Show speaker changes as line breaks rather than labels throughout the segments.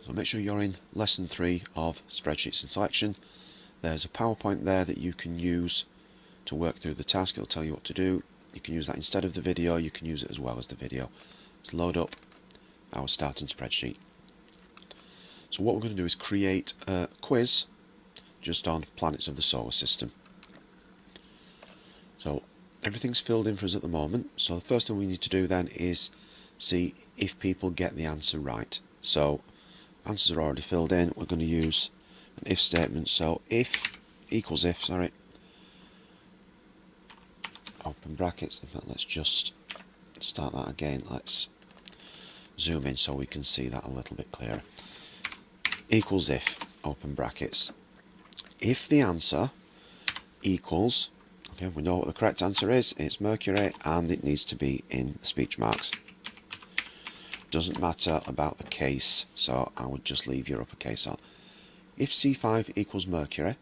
So make sure you're in lesson 3 of Spreadsheets and Selection. There's a PowerPoint there that you can use to work through the task. It'll tell you what to do. You can use that instead of the video, you can use it as well as the video. Let's load up our starting spreadsheet. So what we're going to do is create a quiz just on planets of the solar system. So everything's filled in for us at the moment. So the first thing we need to do then is see if people get the answer right. So answers are already filled in. We're going to use an if statement. So if equals if, sorry, open brackets. In fact, let's just start that again. Let's zoom in so we can see that a little bit clearer. Equals if, open brackets. If the answer equals, okay, we know what the correct answer is, it's Mercury, and it needs to be in speech marks. Doesn't matter about the case, so I would just leave your uppercase on. If C5 equals Mercury,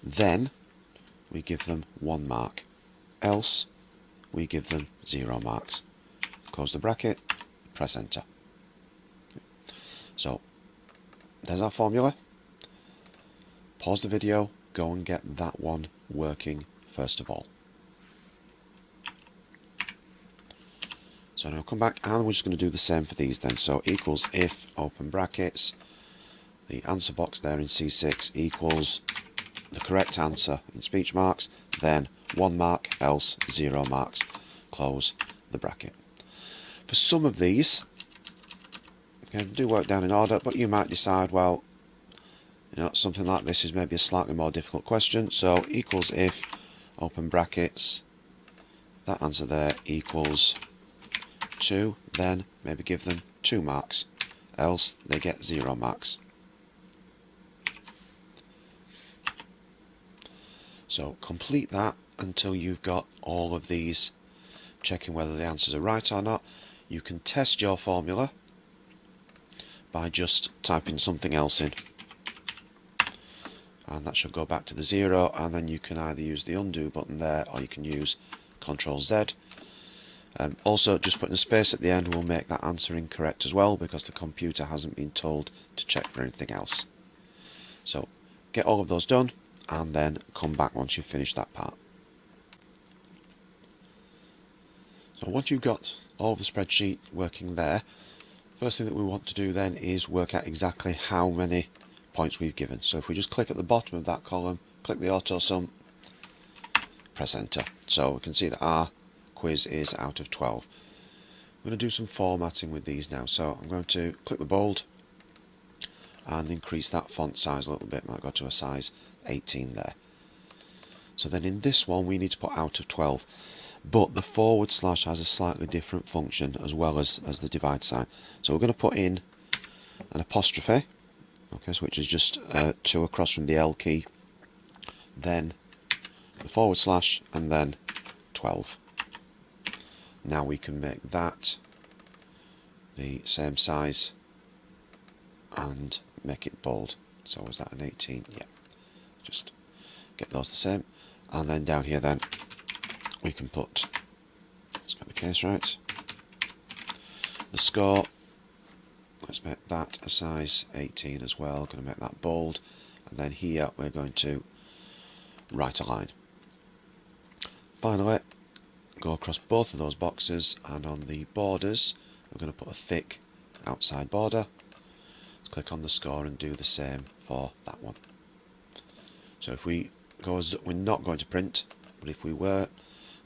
then we give them 1 mark. Else, we give them 0 marks. Close the bracket, press enter. So, there's our formula. Pause the video, go and get that one working first of all. So now come back and we're just going to do the same for these then. So equals if, open brackets, the answer box there in C6 equals the correct answer in speech marks, then 1 mark, else 0 marks. Close the bracket. For some of these, okay, do work down in order, but you might decide, well, you know, something like this is maybe a slightly more difficult question. So equals if, open brackets, that answer there equals 2, then maybe give them 2 marks, else they get 0 marks. So complete that until you've got all of these, checking whether the answers are right or not. You can test your formula by just typing something else in, and that should go back to the 0, and then you can either use the undo button there or you can use Ctrl Z. Also, just putting a space at the end will make that answer incorrect as well, because the computer hasn't been told to check for anything else. So get all of those done and then come back once you've finished that part. So once you've got all of the spreadsheet working there, first thing that we want to do then is work out exactly how many points we've given. So if we just click at the bottom of that column, click the auto sum, press enter. So we can see that our quiz is out of 12. I'm going to do some formatting with these now. So I'm going to click the bold and increase that font size a little bit. Might go to a size 18 there. So then in this one we need to put out of 12, but the / has a slightly different function as well as the divide sign. So we're going to put in an apostrophe, okay, so which is just 2 across from the L key, then the / and then 12. Now we can make that the same size and make it bold. So was that an 18? Yeah. Just get those the same. And then down here then we can put, let's get the case right, the score. Let's make that a size 18 as well. Going to make that bold. And then here we're going to write a line. Finally, go across both of those boxes, and on the borders we're going to put a thick outside border. Let's click on the score and do the same for that one. So if we go as, we're not going to print, but if we were,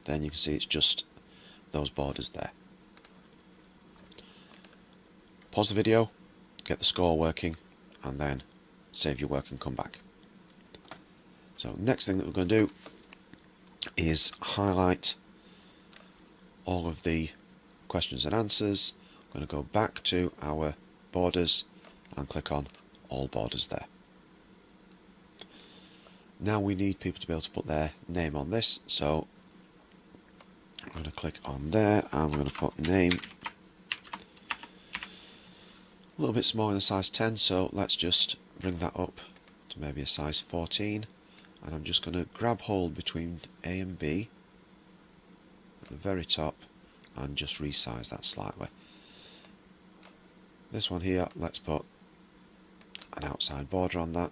then you can see it's just those borders there. Pause the video, get the score working, and then save your work and come back. So next thing that we're going to do is highlight all of the questions and answers. I'm going to go back to our borders and click on all borders there. Now we need people to be able to put their name on this, so I'm going to click on there and we're going to put name. A little bit smaller than size 10, so let's just bring that up to maybe a size 14, and I'm just going to grab hold between A and B at the very top and just resize that slightly. This one here, let's put an outside border on that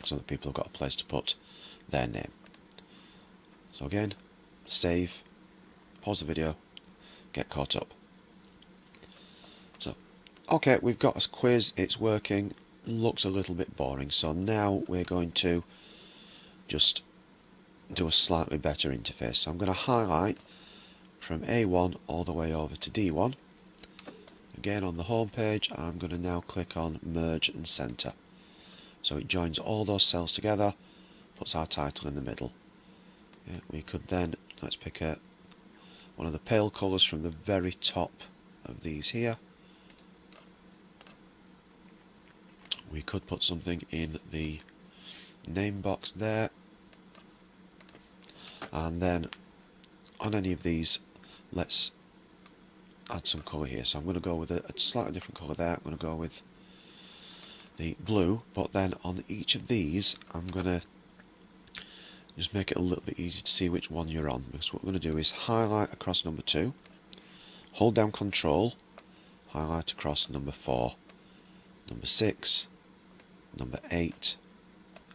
so that people have got a place to put their name. So again, save, pause the video, get caught up. So, okay, we've got a quiz, it's working, looks a little bit boring, so now we're going to just do a slightly better interface. So I'm going to highlight from A1 all the way over to D1. Again, on the home page, I'm going to now click on Merge and Center. So it joins all those cells together, puts our title in the middle. Yeah, we could then, let's pick one of the pale colours from the very top of these here. We could put something in the name box there, and then on any of these, let's add some colour here. So I'm going to go with a slightly different colour there. I'm going to go with the blue, but then on each of these I'm going to just make it a little bit easier to see which one you're on, because what we're going to do is highlight across number 2, hold down Control, highlight across number 4, number 6, number 8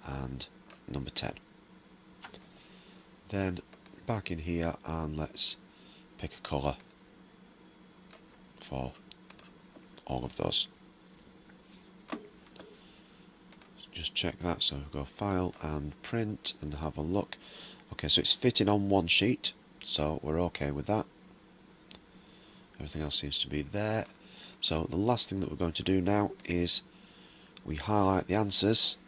and number 10. Then back in here and let's pick a colour for all of those. Just check that, so go File and Print and have a look. Okay, so it's fitting on one sheet, so we're okay with that. Everything else seems to be there. So the last thing that we're going to do now is we highlight the answers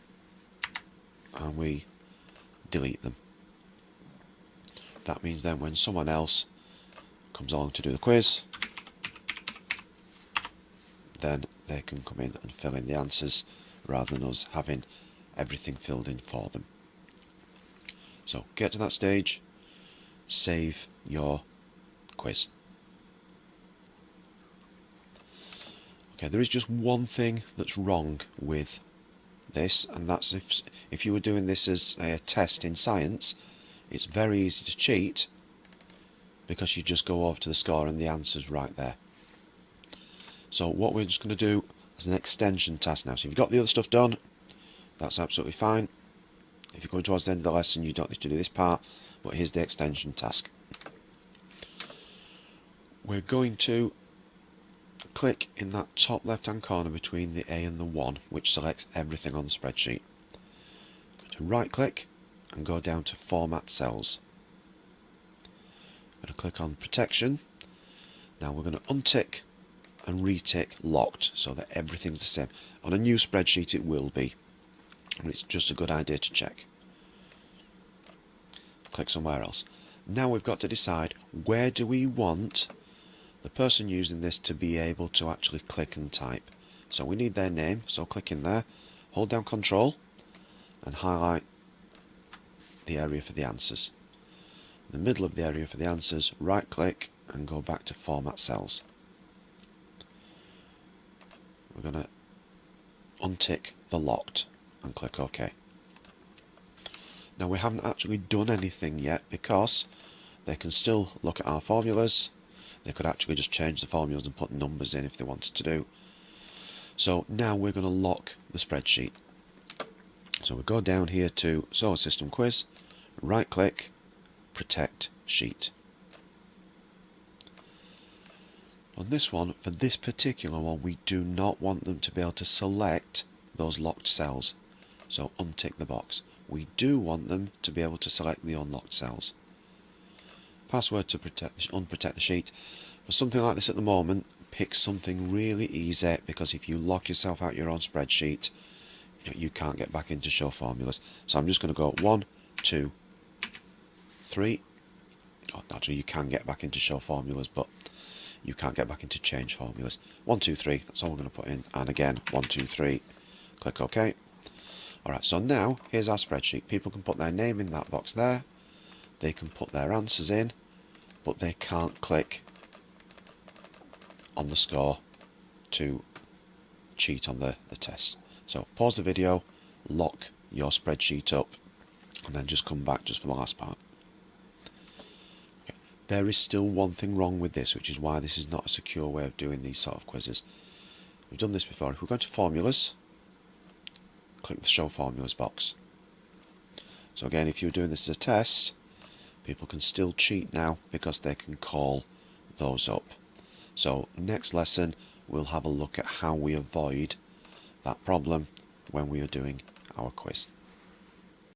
and we delete them. That means then when someone else comes along to do the quiz, then they can come in and fill in the answers rather than us having everything filled in for them. So get to that stage, save your quiz. Okay, there is just one thing that's wrong with this, and that's if you were doing this as a test in science, it's very easy to cheat because you just go over to the score and the answer's right there. So what we're just going to do as an extension task now. So if you've got the other stuff done, that's absolutely fine. If you're going towards the end of the lesson, you don't need to do this part, but here's the extension task. We're going to click in that top left hand corner between the A and the 1, which selects everything on the spreadsheet. To right click and go down to Format Cells. I'm going to click on Protection. Now we're going to untick and retick Locked so that everything's the same. On a new spreadsheet it will be, and it's just a good idea to check. Click somewhere else. Now we've got to decide where do we want the person using this to be able to actually click and type. So we need their name, so click in there, hold down Control and highlight the area for the answers. In the middle of the area for the answers, right click and go back to Format Cells. We're going to untick the Locked and click OK. Now we haven't actually done anything yet because they can still look at our formulas. They could actually just change the formulas and put numbers in if they wanted to do. So now we're going to lock the spreadsheet. So we go down here to Solar System Quiz, right click, Protect Sheet. On this one, for this particular one, we do not want them to be able to select those locked cells. So untick the box. We do want them to be able to select the unlocked cells. Password to unprotect the sheet. For something like this at the moment, pick something really easy, because if you lock yourself out your own spreadsheet, you can't get back into show formulas. So I'm just going to go 1, 2, 3. Oh, actually, you can get back into show formulas, but you can't get back into change formulas. 1, 2, 3. That's all we're going to put in. And again, 1, 2, 3. Click OK. Alright, so now here's our spreadsheet. People can put their name in that box there. They can put their answers in, but they can't click on the score to cheat on the test. So pause the video, lock your spreadsheet up, and then just come back just for the last part. Okay. There is still one thing wrong with this, which is why this is not a secure way of doing these sort of quizzes. We've done this before. If we go to Formulas, click the Show Formulas box. So again, if you're doing this as a test, people can still cheat now because they can call those up. So next lesson, we'll have a look at how we avoid that problem when we are doing our quiz.